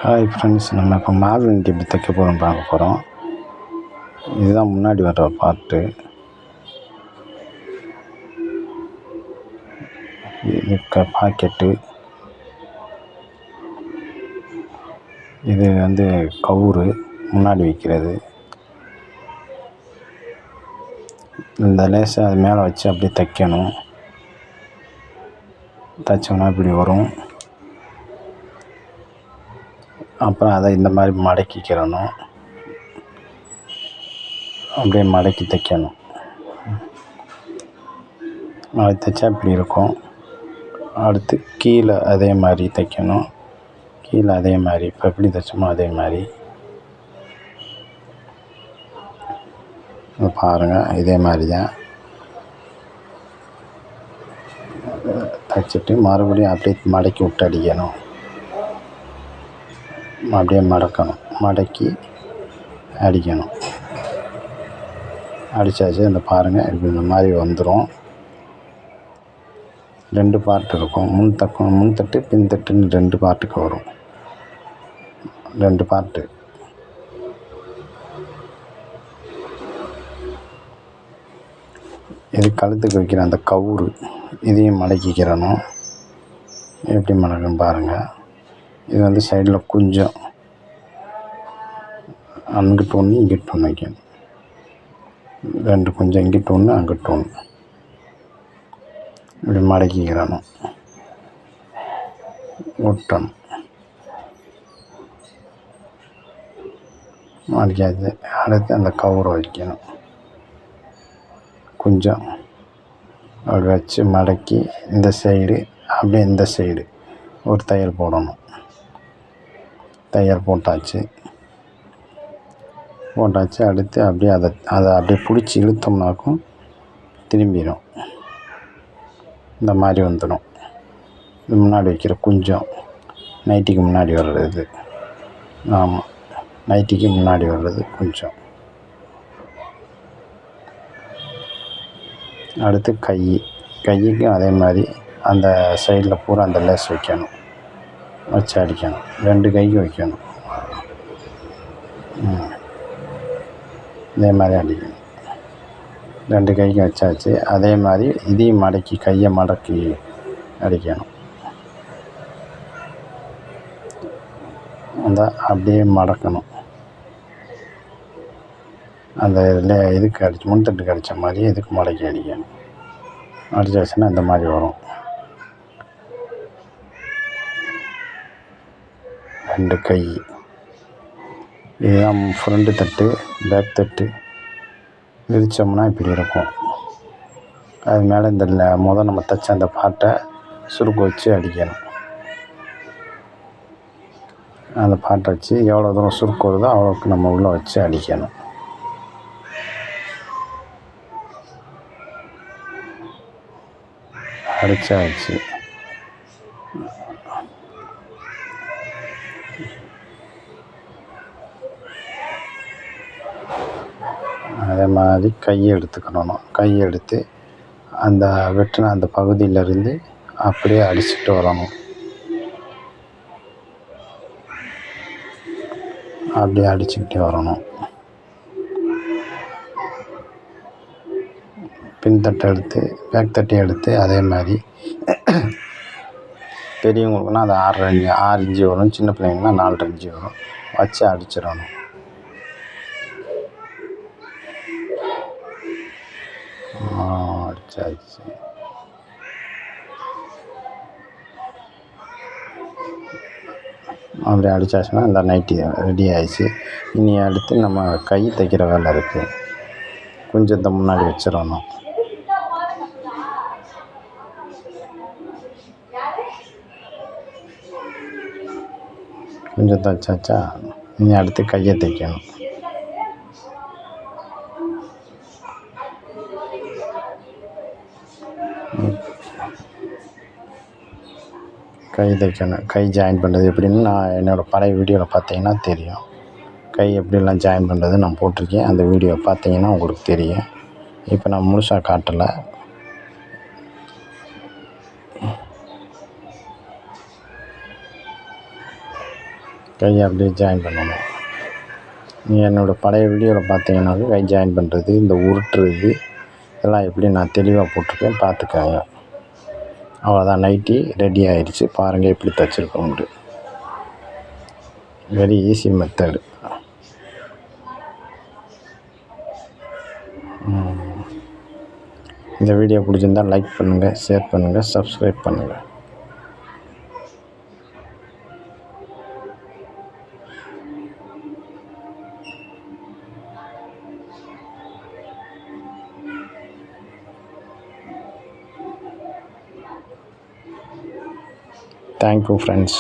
Hi friends, நம்ம இப்போ marble எப்படி தைக்க போகிறோம் பார்க்க போகிறோம். இதுதான் முன்னாடி வர்ற பார்ட்டு. இது பாக்கெட்டு. இது கவுரு முன்னாடி வைக்கிறது. இந்த லேஸை அது மேலே வச்சு அப்படியே தைக்கணும். தைச்சோம்னா இப்படி வரும். அப்புறம் அதை இந்த மாதிரி மடக்கிக்கிறணும். அப்படியே மடக்கி தைக்கணும். மடக்கி தைச்சா இப்படி இருக்கும். அடுத்து கீழே அதே மாதிரி தைக்கணும். கீழே அதே மாதிரி இப்போ எப்படி தைச்சோமோ அதே மாதிரி பாருங்கள். இதே மாதிரி தான் தைச்சிட்டு மறுபடியும் அப்படியே மடக்கி விட்டு அடிக்கணும். அப்படியே மடக்கணும், மடக்கி அடிக்கணும். அடித்தாச்சு. இந்த பாருங்கள், இப்படி இந்த மாதிரி வந்துடும். 2 பார்ட் இருக்கும். முன்தட்டு பின்தட்டுன்னு 2 பார்ட்டுக்கு வரும். 2 பார்ட்டு. இது கழுத்துக்கு வைக்கிற அந்த கவுரு, இதையும் மடக்கிக்கிறணும். எப்படி மடக்கணும் பாருங்கள். இது சைடில் கொஞ்சம் அங்கிட்டு ஒன்று இங்கிட்டு ஒன்று வைக்கணும். 2 கொஞ்சம் இங்கிட்டு ஒன்று அங்கிட்டு ஒன்று இப்படி மடக்கிக்கிறணும், ஒட்டணும். மடக்காது. அடுத்து அந்த கவுரை வைக்கணும். கொஞ்சம் அப்படி வச்சு மடக்கி இந்த சைடு அப்படியே இந்த சைடு ஒரு தையல் போடணும். தையல் போட்டாச்சு. அடுத்து அப்படியே அதை அப்படியே பிடிச்சி இழுத்தோம்னாக்கும் திரும்பிடும். இந்த மாதிரி வந்துடும். இது முன்னாடி வைக்கிற கொஞ்சம் நைட்டிக்கு முன்னாடி வர்றது. ஆமாம், நைட்டிக்கு முன்னாடி வர்றது கொஞ்சம். அடுத்து கைக்கும் அதே மாதிரி அந்த சைடில் பூரா அந்த லேஸ் வைக்கணும். வச்சு அடிக்கணும். 2 கைக்கு வைக்கணும். இதே மாதிரி அடிக்கணும். 2 கைக்கும் வச்சாச்சு. அதே மாதிரி இதையும் மடக்கி, கையை மடக்கி அடிக்கணும். அப்படியே மடக்கணும். அந்த இதில் இதுக்கு முன்தட்டுக்கு அடித்த மாதிரி இதுக்கு மடக்கி அடிக்கணும். அடிச்சாச்சுன்னா இந்த மாதிரி வரும். 2 கை. இதுதான் ஃப்ரண்ட்டு தட்டு, பேக் தட்டு. விரித்தோம்னா இப்படி இருக்கும். அது மேலே இந்த நம்ம தைச்ச அந்த பாட்டை சுருக்கு வச்சு அடிக்கணும். அந்த பாட்டை வச்சு எவ்வளோ தூரம் சுருக்கு வருதோ அவ்வளோக்கு நம்ம உள்ளே வச்சு அடிக்கணும். அடிச்சாச்சு. அதே மாதிரி கையை எடுத்துக்கணும். கையை எடுத்து அந்த வெட்டின அந்த பகுதியிலேருந்து அப்படியே அடிச்சுட்டு வரணும். அப்படியே அடிச்சுக்கிட்டே வரணும். பின்தட்டை எடுத்து பேக் தட்டை எடுத்து அதே மாதிரி பெரியவங்களுக்குன்னா அது 6 இன்ச்சு வரும். சின்ன பிள்ளைங்கன்னா 4 இன்ச்சு வரும். வச்சு அடிச்சிடணும். அடிச்சாச்சு. அப்படி அடித்தாச்சுன்னா இந்த நைட்டி ரெடி ஆயிடுச்சு. இனி அடுத்து நம்ம கை தைக்கிற வேலை இருக்குது. கொஞ்சத்தை முன்னாடி வச்சிடணும். கொஞ்சம் தைச்சாச்சா, இனி அடுத்து கையை தைக்கணும். கை தைக்கணும். கை ஜாயின் பண்ணுறது எப்படின்னு நான் என்னோடய பழைய வீடியோவில் பார்த்தீங்கன்னா தெரியும். கை எப்படிலாம் ஜாயின் பண்ணுறது நான் போட்டிருக்கேன். அந்த வீடியோ பார்த்தீங்கன்னா உங்களுக்கு தெரியும். இப்போ நான் முழுசாக காட்டலை. கையை அப்படியே ஜாயின் பண்ணணும். நீங்கள் என்னோடய பழைய வீடியோவில் பார்த்தீங்கன்னாக்க கை ஜாயின் பண்ணுறது, இந்த உருட்டுறது இதெல்லாம் எப்படி நான் தெளிவாக போட்டிருக்கேன், பார்த்துக்கோங்க. அவ்வளோதான், நைட்டி ரெடி ஆகிடுச்சு. பாருங்கள் எப்படி தைச்சிருக்கோன்ட்டு. Very easy method. இந்த வீடியோ பிடிச்சிருந்தால் லைக் பண்ணுங்கள், ஷேர் பண்ணுங்கள், சப்ஸ்கிரைப் பண்ணுங்கள். Thank you, friends.